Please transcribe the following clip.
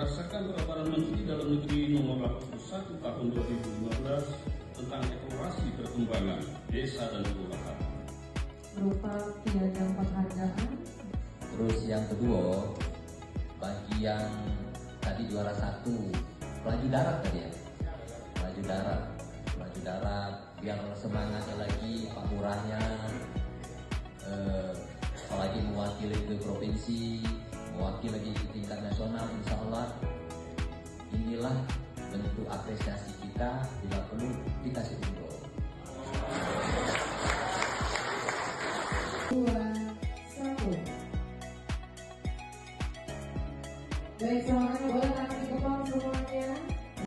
berdasarkan peraturan Menteri Dalam Negeri Nomor 81 Tahun 2015 tentang evaluasi perkembangan desa dan kelurahan. Berupa piagam penghargaan. Terus yang kedua, bagi yang tadi juara 1, pelaju darat tadi ya, pelaju darat, biar semangatnya lagi, Pak Murahnya, apalagi mewakili ke provinsi, mewakili lagi ke tingkat nasional, insya Allah inilah bentuk apresiasi kita, bila perlu dikasih umroh. 2, 1. Baik, selamat